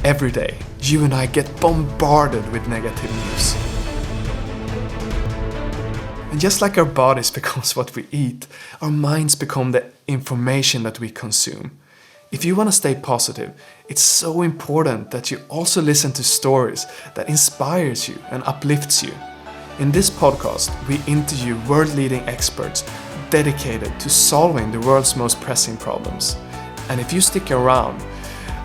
Every day, you and I get bombarded with negative news. And just like our bodies becomes what we eat, our minds become the information that we consume. If you want to stay positive, it's so important that you also listen to stories that inspires you and uplifts you. In this podcast, we interview world-leading experts dedicated to solving the world's most pressing problems. And if you stick around,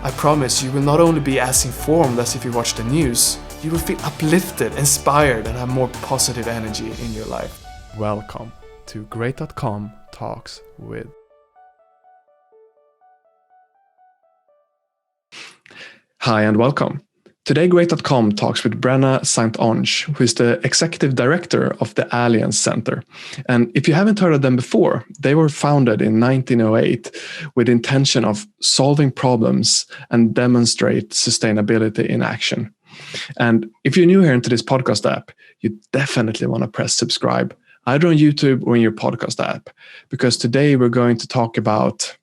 I promise you will not only be as informed as if you watch the news, you will feel uplifted, inspired, and have more positive energy in your life. Welcome to Great.com Talks with. Hi and welcome. Today Great.com talks with Brenna St-Onge, who is the Executive Director of the Alliance Center. And if you haven't heard of them before, they were founded in 1908 with the intention of solving problems and demonstrate sustainability in action. And if you're new here into this podcast app, you definitely want to press subscribe, either on YouTube or in your podcast app, because today we're going to talk about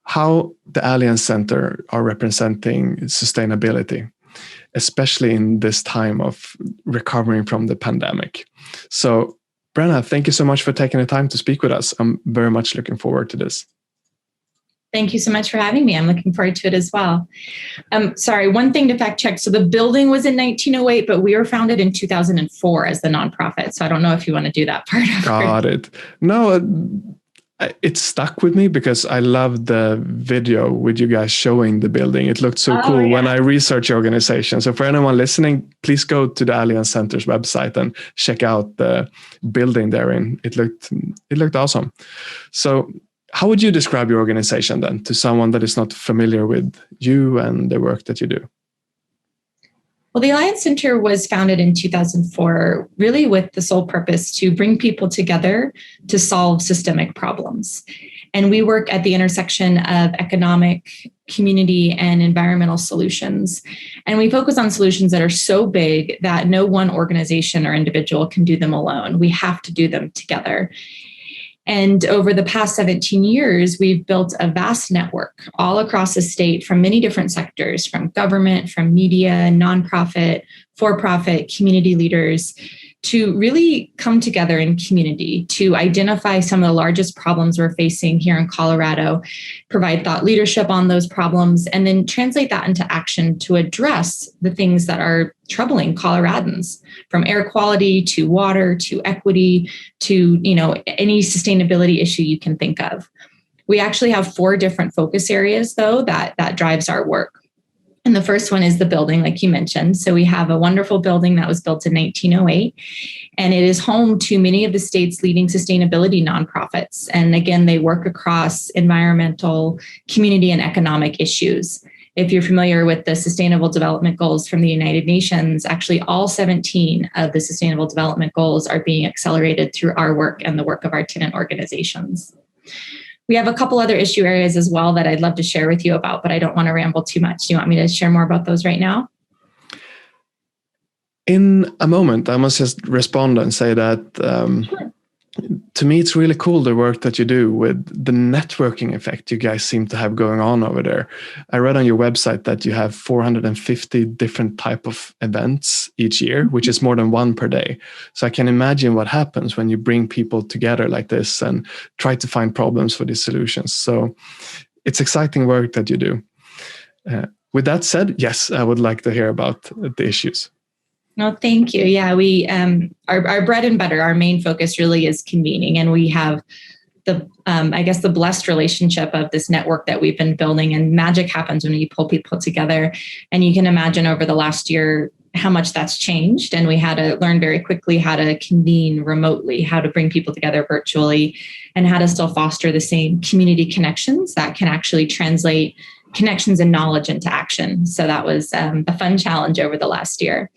how the Alliance Center are representing sustainability, especially in this time of recovering from the pandemic. So, Brenna, thank you so much for taking the time to speak with us. I'm very much looking forward to this. Thank you so much for having me. I'm looking forward to it as well. Sorry, one thing to fact check. So the building was in 1908, but we were founded in 2004 as the nonprofit. So I don't know if you want to do that part of it. Got it. No, it stuck with me because I loved the video with you guys showing the building. It looked so cool when I researched your organization. So for anyone listening, please go to the Alliance Center's website and check out the building therein. It looked awesome. So how would you describe your organization then to someone that is not familiar with you and the work that you do? Well, the Alliance Center was founded in 2004, really with the sole purpose to bring people together to solve systemic problems. And we work at the intersection of economic, community, and environmental solutions. And we focus on solutions that are so big that no one organization or individual can do them alone. We have to do them together. And over the past 17 years, we've built a vast network all across the state from many different sectors, from government, from media, nonprofit, for-profit, community leaders, to really come together in community to identify some of the largest problems we're facing here in Colorado, provide thought leadership on those problems, and then translate that into action to address the things that are troubling Coloradans, from air quality to water to equity to any sustainability issue you can think of. We actually have 4 different focus areas, though, that drives our work. And the first one is the building, like you mentioned. So we have a wonderful building that was built in 1908, and it is home to many of the state's leading sustainability nonprofits. And again, they work across environmental, community, and economic issues. If you're familiar with the Sustainable Development Goals from the United Nations, actually all 17 of the Sustainable Development Goals are being accelerated through our work and the work of our tenant organizations. We have a couple other issue areas as well that I'd love to share with you about, but I don't want to ramble too much. Do you want me to share more about those right now? In a moment, I must just respond and say that Sure. To me, it's really cool the work that you do with the networking effect you guys seem to have going on over there. I read on your website that you have 450 different type of events each year, which is more than one per day. So I can imagine what happens when you bring people together like this and try to find problems for these solutions. So it's exciting work that you do. With that said, yes, I would like to hear about the issues. No, thank you. Yeah, we our bread and butter, our main focus really is convening, and we have the blessed relationship of this network that we've been building. And magic happens when you pull people together. And you can imagine over the last year how much that's changed. And we had to learn very quickly how to convene remotely, how to bring people together virtually, and how to still foster the same community connections that can actually translate connections and knowledge into action. So that was a fun challenge over the last year.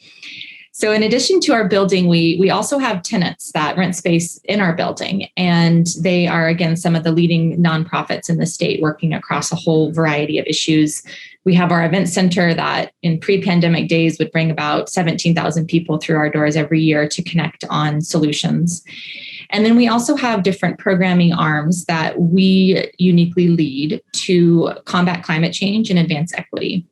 So in addition to our building, we also have tenants that rent space in our building. And they are, again, some of the leading nonprofits in the state working across a whole variety of issues. We have our event center that in pre-pandemic days would bring about 17,000 people through our doors every year to connect on solutions. And then we also have different programming arms that we uniquely lead to combat climate change and advance equity.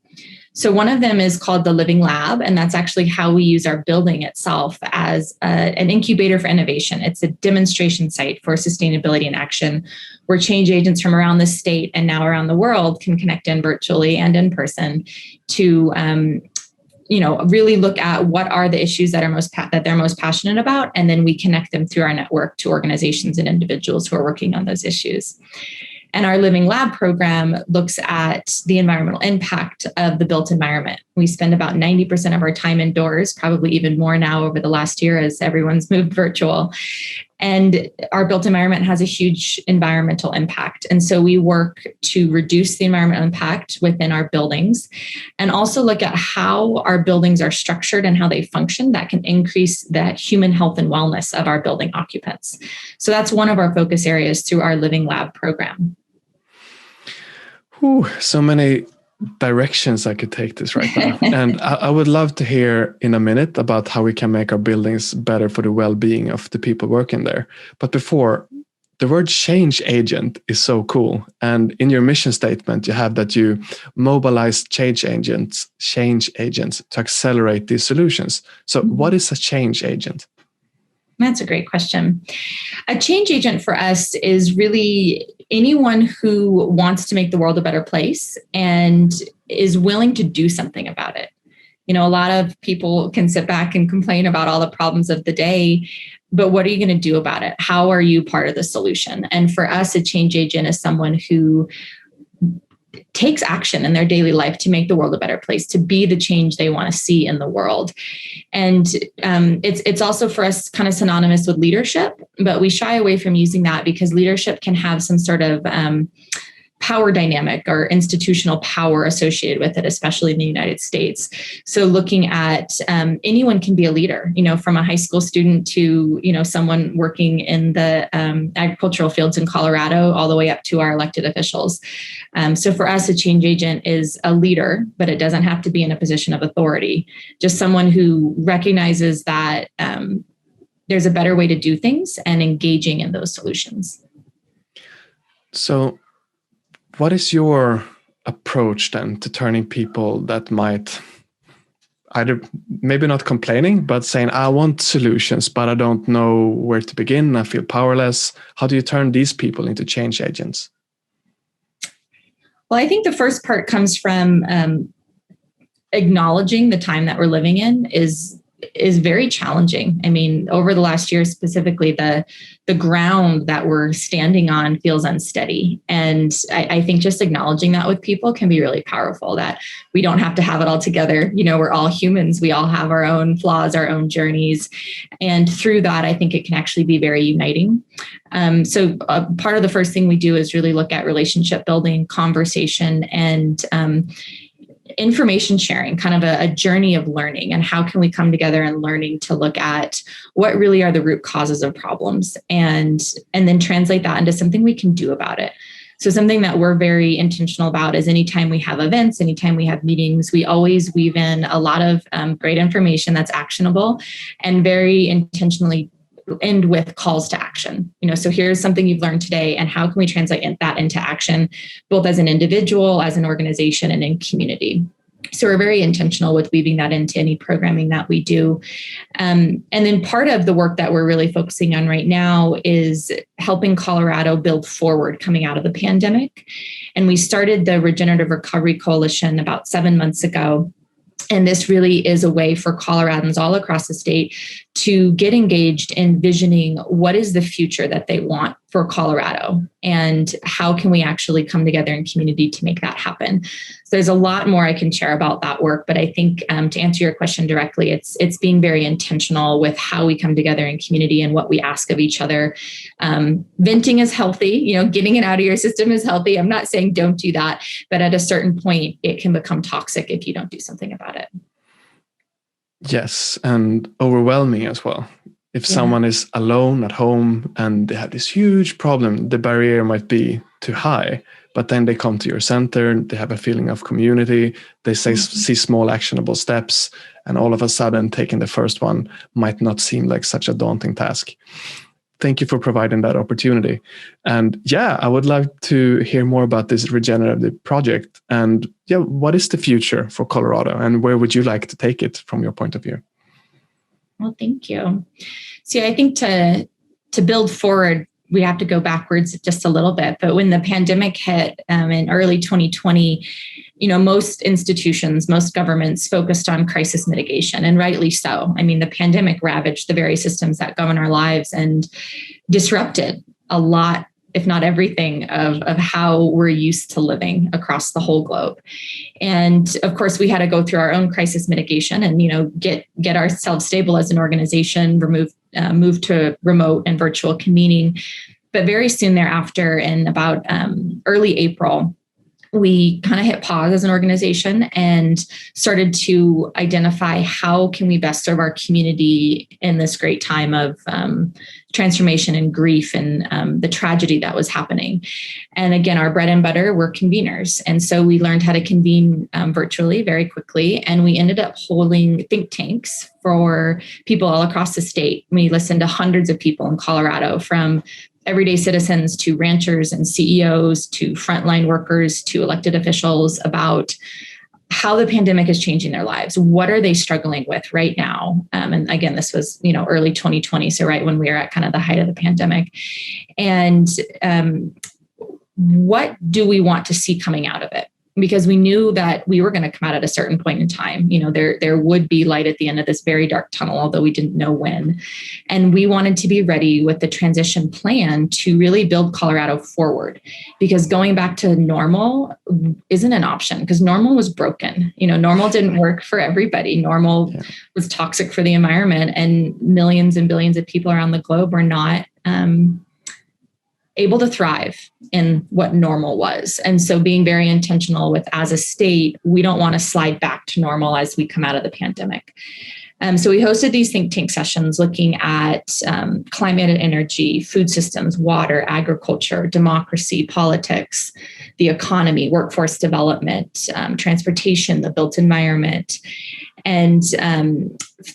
So one of them is called the Living Lab, and that's actually how we use our building itself as an incubator for innovation. It's a demonstration site for sustainability in action, where change agents from around the state and now around the world can connect in virtually and in person to really look at what are the issues that they're most passionate about, and then we connect them through our network to organizations and individuals who are working on those issues. And our Living Lab program looks at the environmental impact of the built environment. We spend about 90% of our time indoors, probably even more now over the last year as everyone's moved virtual. And our built environment has a huge environmental impact. And so we work to reduce the environmental impact within our buildings and also look at how our buildings are structured and how they function that can increase the human health and wellness of our building occupants. So that's one of our focus areas through our Living Lab program. Ooh, so many directions I could take this right now. And I would love to hear in a minute about how we can make our buildings better for the well-being of the people working there. But before, the word change agent is so cool. And in your mission statement, you have that you mobilize change agents to accelerate these solutions. So what is a change agent? That's a great question. A change agent for us is really anyone who wants to make the world a better place and is willing to do something about it. A lot of people can sit back and complain about all the problems of the day, but what are you going to do about it? How are you part of the solution? And for us, a change agent is someone who takes action in their daily life to make the world a better place, to be the change they want to see in the world. And it's also for us kind of synonymous with leadership, but we shy away from using that because leadership can have some sort of power dynamic or institutional power associated with it, especially in the United States. So looking at anyone can be a leader, from a high school student to, someone working in the agricultural fields in Colorado, all the way up to our elected officials. So for us, a change agent is a leader, but it doesn't have to be in a position of authority, just someone who recognizes that there's a better way to do things and engaging in those solutions. So what is your approach then to turning people that might either maybe not complaining, but saying, I want solutions, but I don't know where to begin. I feel powerless. How do you turn these people into change agents? Well, I think the first part comes from acknowledging the time that we're living in is very challenging. I mean, over the last year specifically, the ground that we're standing on feels unsteady. And I think just acknowledging that with people can be really powerful, that we don't have to have it all together. We're all humans. We all have our own flaws, our own journeys. And through that, I think it can actually be very uniting. So part of the first thing we do is really look at relationship building, conversation, and information sharing, kind of a journey of learning, and how can we come together and learning to look at what really are the root causes of problems and then translate that into something we can do about it. So something that we're very intentional about is anytime we have events, anytime we have meetings, we always weave in a lot of great information that's actionable and very intentionally end with calls to action. So here's something you've learned today, and how can we translate that into action, both as an individual, as an organization, and in community. So we're very intentional with weaving that into any programming that we do. And then part of the work that we're really focusing on right now is helping Colorado build forward coming out of the pandemic. And we started the Regenerative Recovery Coalition about 7 months ago. And this really is a way for Coloradans all across the state to get engaged in visioning what is the future that they want for Colorado, and how can we actually come together in community to make that happen. So there's a lot more I can share about that work, but I think to answer your question directly, it's being very intentional with how we come together in community and what we ask of each other. Venting is healthy, getting it out of your system is healthy. I'm not saying don't do that, but at a certain point, it can become toxic if you don't do something about it. Yes, and overwhelming as well. If someone is alone at home and they have this huge problem, the barrier might be too high, but then they come to your center, they have a feeling of community, they see small actionable steps, and all of a sudden taking the first one might not seem like such a daunting task. thank you for providing that opportunity. And yeah, I would love to hear more about this regenerative project. And yeah, what is the future for Colorado, and where would you like to take it from your point of view? Well, thank you. See, I think to build forward, we have to go backwards just a little bit. But when the pandemic hit in early 2020, most institutions, most governments focused on crisis mitigation, and rightly so. I mean, the pandemic ravaged the very systems that govern our lives and disrupted a lot, if not everything, of how we're used to living across the whole globe. And of course, we had to go through our own crisis mitigation and, get ourselves stable as an organization, move to remote and virtual convening. But very soon thereafter, in about early April, we kind of hit pause as an organization and started to identify how can we best serve our community in this great time of transformation and grief and the tragedy that was happening. And again, our bread and butter were conveners. And so we learned how to convene virtually very quickly. And we ended up holding think tanks for people all across the state. We listened to hundreds of people in Colorado, from everyday citizens to ranchers and CEOs to frontline workers to elected officials, about how the pandemic is changing their lives. What are they struggling with right now? And again, this was, early 2020. So right when we were at kind of the height of the pandemic. And what do we want to see coming out of it? Because we knew that we were going to come out at a certain point in time. There would be light at the end of this very dark tunnel, although we didn't know when. And we wanted to be ready with the transition plan to really build Colorado forward, because going back to normal isn't an option, because normal was broken. Normal didn't work for everybody. Normal was toxic for the environment, and millions and billions of people around the globe were not able to thrive in what normal was. And so being very intentional with, as a state, we don't want to slide back to normal as we come out of the pandemic. So we hosted these think tank sessions looking at climate and energy, food systems, water, agriculture, democracy, politics, the economy, workforce development, transportation, the built environment. And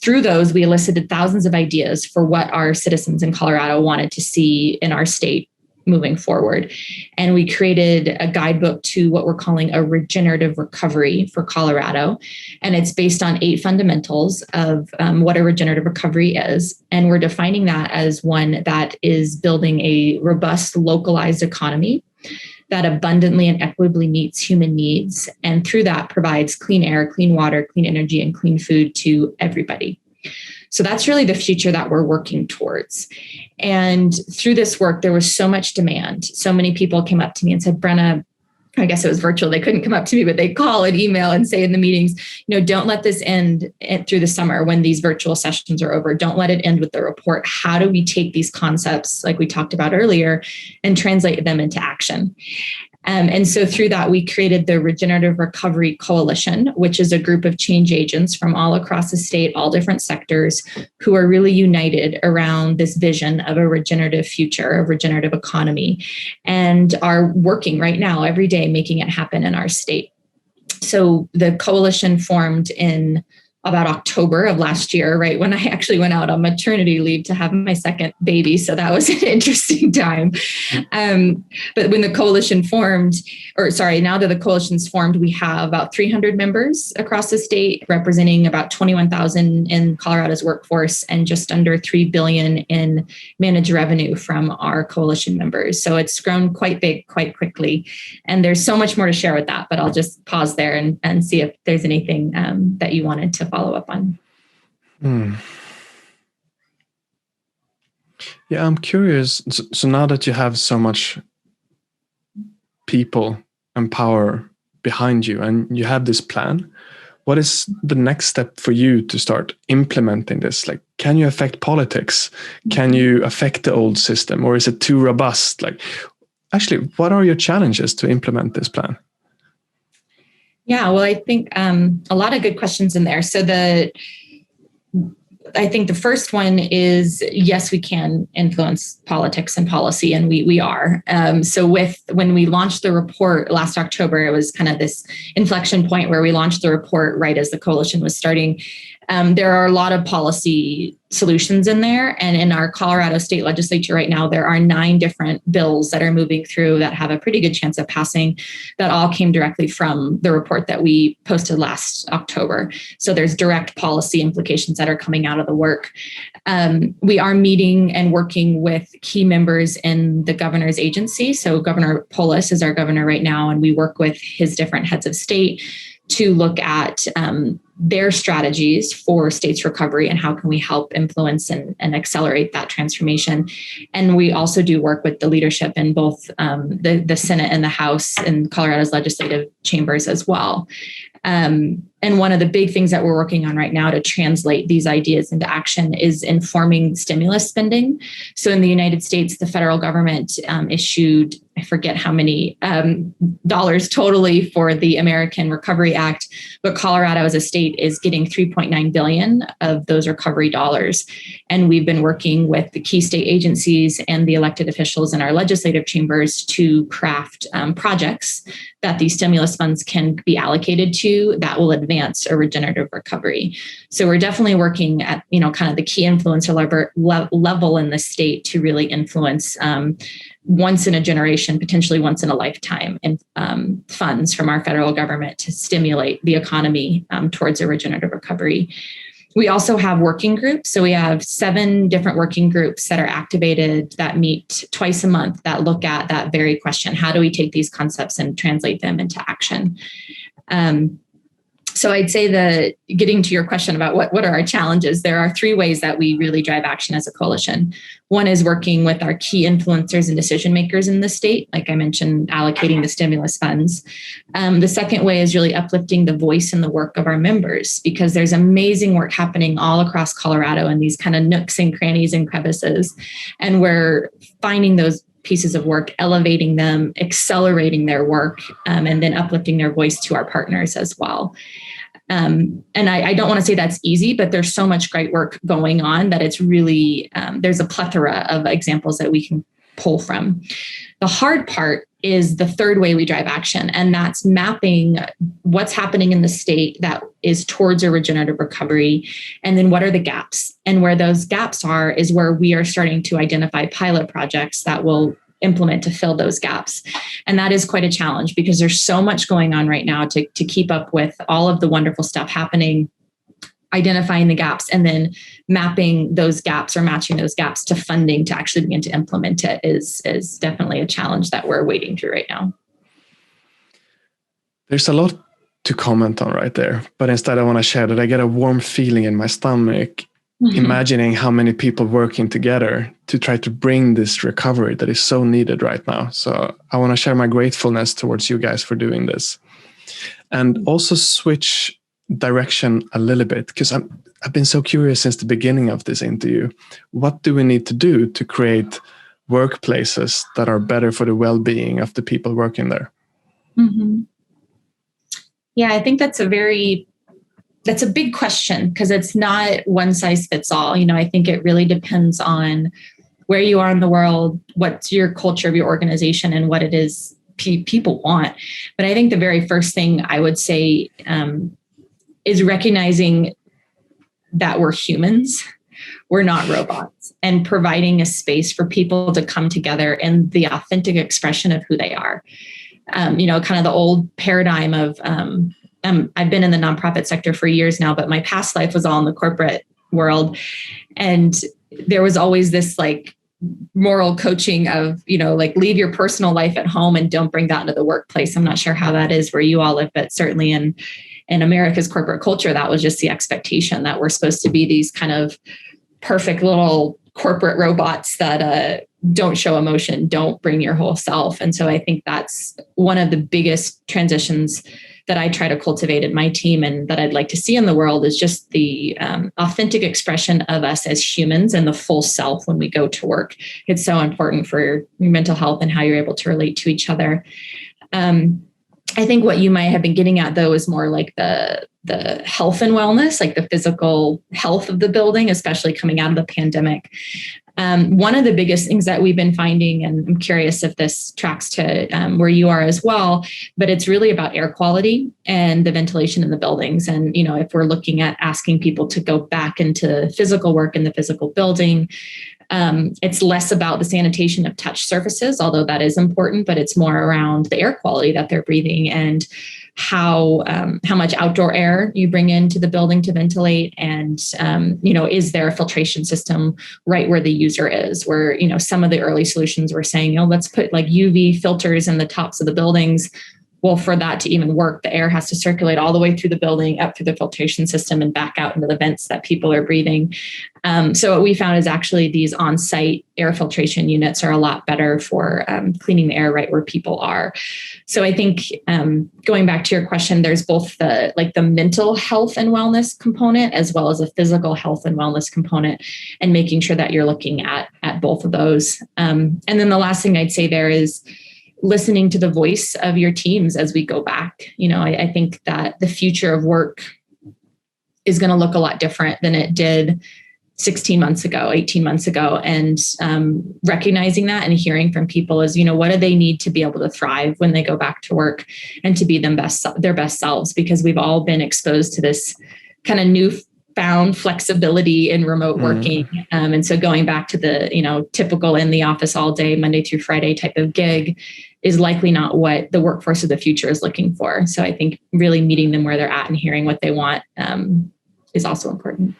through those, we elicited thousands of ideas for what our citizens in Colorado wanted to see in our state moving forward. And we created a guidebook to what we're calling a regenerative recovery for Colorado. And it's based on 8 fundamentals of what a regenerative recovery is. And we're defining that as one that is building a robust, localized economy that abundantly and equitably meets human needs. And through that provides clean air, clean water, clean energy, and clean food to everybody. So that's really the future that we're working towards. And through this work, there was so much demand. So many people came up to me and said, Brenna, I guess it was virtual. They couldn't come up to me, but they'd call and email and say in the meetings, don't let this end through the summer when these virtual sessions are over. Don't let it end with the report. How do we take these concepts, like we talked about earlier, and translate them into action? And so through that, we created the Regenerative Recovery Coalition, which is a group of change agents from all across the state, all different sectors, who are really united around this vision of a regenerative future, a regenerative economy, and are working right now every day making it happen in our state. So the coalition formed in about October of last year, right when I actually went out on maternity leave to have my second baby. So that was an interesting time. But when the coalition formed, now that the coalition's formed, we have about 300 members across the state, representing about 21,000 in Colorado's workforce and just under $3 billion in managed revenue from our coalition members. So it's grown quite big, quite quickly. And there's so much more to share with that, but I'll just pause there and see if there's anything that you wanted to follow up on. Yeah, I'm curious. So now that you have so much people and power behind you and you have this plan, what is the next step for you to start implementing this? Like, can you affect politics? Can you affect the old system, or is it too robust? Like, actually, what are your challenges to implement this plan? Yeah, well, I think a lot of good questions in there. So I think the first one is, yes, we can influence politics and policy, and we are. So when we launched the report last October, it was kind of this inflection point where we launched the report right as the coalition was starting. There are a lot of policy solutions in there. And in our Colorado state legislature right now, there are 9 different bills that are moving through that have a pretty good chance of passing, that all came directly from the report that we posted last October. So there's direct policy implications that are coming out of the work. We are meeting and working with key members in the governor's agency. So Governor Polis is our governor right now, and we work with his different heads of state to look at their strategies for states' recovery and how can we help influence and accelerate that transformation. And we also do work with the leadership in both the Senate and the House and Colorado's legislative chambers as well. And one of the big things that we're working on right now to translate these ideas into action is informing stimulus spending. So in the United States, the federal government issued, I forget how many dollars totally for the American Recovery Act, but Colorado as a state is getting $3.9 billion of those recovery dollars. And we've been working with the key state agencies and the elected officials in our legislative chambers to craft projects that these stimulus funds can be allocated to that will advance a regenerative recovery. So we're definitely working at, kind of the key influencer level in the state to really influence once in a generation, potentially once in a lifetime, and funds from our federal government to stimulate the economy towards a regenerative recovery. We also have working groups. So we have 7 different working groups that are activated that meet twice a month that look at that very question. How do we take these concepts and translate them into action? So I'd say that getting to your question about what are our challenges, there are 3 ways that we really drive action as a coalition. One is working with our key influencers and decision makers in the state, like I mentioned, allocating the stimulus funds. The second way is really uplifting the voice and the work of our members, because there's amazing work happening all across Colorado in these kind of nooks and crannies and crevices. And we're finding those pieces of work, elevating them, accelerating their work, and then uplifting their voice to our partners as well. And I don't want to say that's easy, but there's so much great work going on that it's really, there's a plethora of examples that we can pull from. The hard part is the third way we drive action, and that's mapping what's happening in the state that is towards a regenerative recovery, and then what are the gaps. And where those gaps are is where we are starting to identify pilot projects that will implement to fill those gaps. And that is quite a challenge because there's so much going on right now to keep up with all of the wonderful stuff happening, identifying the gaps, and then mapping those gaps or matching those gaps to funding to actually begin to implement it is definitely a challenge that we're wading through right now. There's a lot to comment on right there, but instead I want to share that I get a warm feeling in my stomach imagining how many people working together to try to bring this recovery that is so needed right now. So I want to share my gratefulness towards you guys for doing this, and also switch direction a little bit, because I've been so curious since the beginning of this interview. What do we need to do to create workplaces that are better for the well-being of the people working there? Mm-hmm. Yeah, I think that's a big question, because it's not one size fits all. I think it really depends on where you are in the world, what's your culture of your organization, and what it is people want. But I think the very first thing I would say is recognizing that we're humans, we're not robots, and providing a space for people to come together in the authentic expression of who they are. Kind of the old paradigm of, I've been in the nonprofit sector for years now, but my past life was all in the corporate world. And there was always this moral coaching of, leave your personal life at home and don't bring that into the workplace. I'm not sure how that is where you all live, but certainly in America's corporate culture, that was just the expectation that we're supposed to be these kind of perfect little corporate robots that don't show emotion, don't bring your whole self. And so I think that's one of the biggest transitions that I try to cultivate in my team and that I'd like to see in the world is just the authentic expression of us as humans and the full self when we go to work. It's so important for your mental health and how you're able to relate to each other. I think what you might have been getting at, though, is more like the health and wellness, like the physical health of the building, especially coming out of the pandemic. One of the biggest things that we've been finding, and I'm curious if this tracks to where you are as well, but it's really about air quality and the ventilation in the buildings. And, if we're looking at asking people to go back into physical work in the physical building, it's less about the sanitation of touch surfaces, although that is important, but it's more around the air quality that they're breathing and how much outdoor air you bring into the building to ventilate. And, is there a filtration system right where the user is, where, some of the early solutions were saying, let's put like UV filters in the tops of the buildings. Well, for that to even work, the air has to circulate all the way through the building, up through the filtration system and back out into the vents that people are breathing. So what we found is actually these on-site air filtration units are a lot better for cleaning the air right where people are. So I think going back to your question, there's both the mental health and wellness component as well as a physical health and wellness component, and making sure that you're looking at both of those. And then the last thing I'd say there is listening to the voice of your teams as we go back. I think that the future of work is going to look a lot different than it did 16 months ago, 18 months ago. And recognizing that and hearing from people is, what do they need to be able to thrive when they go back to work and to be their best selves? Because we've all been exposed to this kind of newfound flexibility in remote working. And so going back to the, typical in the office all day, Monday through Friday type of gig is likely not what the workforce of the future is looking for. So I think really meeting them where they're at and hearing what they want is also important.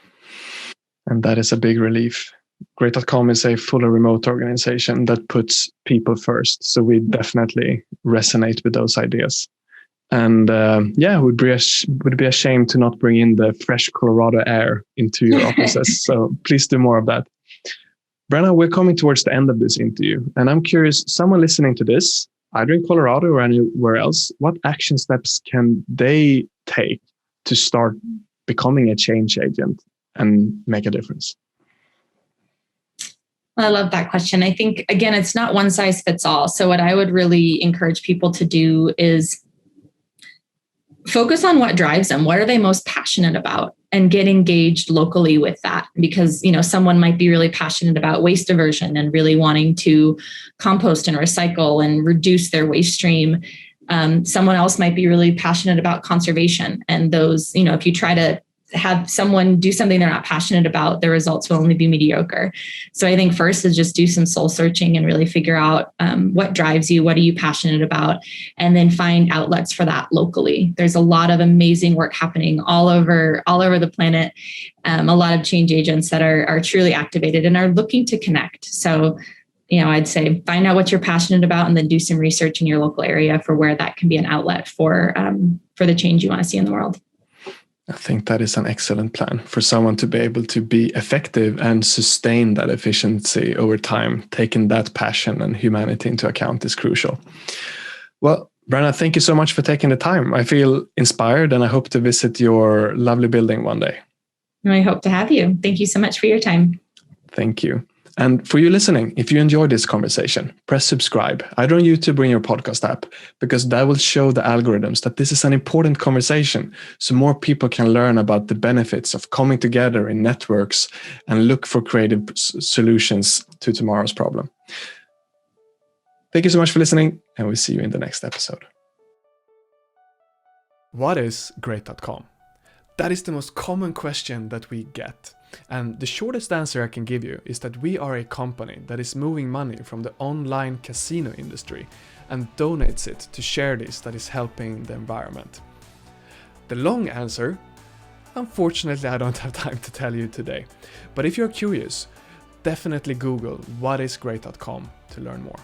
And that is a big relief. Great.com is a fully remote organization that puts people first. So we definitely resonate with those ideas. And would be a shame to not bring in the fresh Colorado air into your offices. So please do more of that. Brenna, we're coming towards the end of this interview. And I'm curious, someone listening to this, either in Colorado or anywhere else, what action steps can they take to start becoming a change agent and make a difference? I love that question. I think, again, it's not one size fits all. So what I would really encourage people to do is focus on what drives them. What are they most passionate about? And get engaged locally with that. Because, someone might be really passionate about waste diversion and really wanting to compost and recycle and reduce their waste stream. Someone else might be really passionate about conservation. And those, if you try to have someone do something they're not passionate about, the results will only be mediocre. So I think first is just do some soul searching and really figure out what drives you, what are you passionate about, and then find outlets for that locally. There's a lot of amazing work happening all over the planet. A lot of change agents that are truly activated and are looking to connect. So, I'd say find out what you're passionate about and then do some research in your local area for where that can be an outlet for the change you want to see in the world. I think that is an excellent plan for someone to be able to be effective and sustain that efficiency over time. Taking that passion and humanity into account is crucial. Well, Brenna, thank you so much for taking the time. I feel inspired and I hope to visit your lovely building one day. I hope to have you. Thank you so much for your time. Thank you. And for you listening, if you enjoyed this conversation, press subscribe, either on YouTube or in your podcast app, because that will show the algorithms that this is an important conversation, so more people can learn about the benefits of coming together in networks and look for creative solutions to tomorrow's problem. Thank you so much for listening, and we'll see you in the next episode. What is Great.com? That is the most common question that we get. And the shortest answer I can give you is that we are a company that is moving money from the online casino industry and donates it to charities that is helping the environment. The long answer, unfortunately, I don't have time to tell you today. But if you're curious, definitely Google what is Great.com to learn more.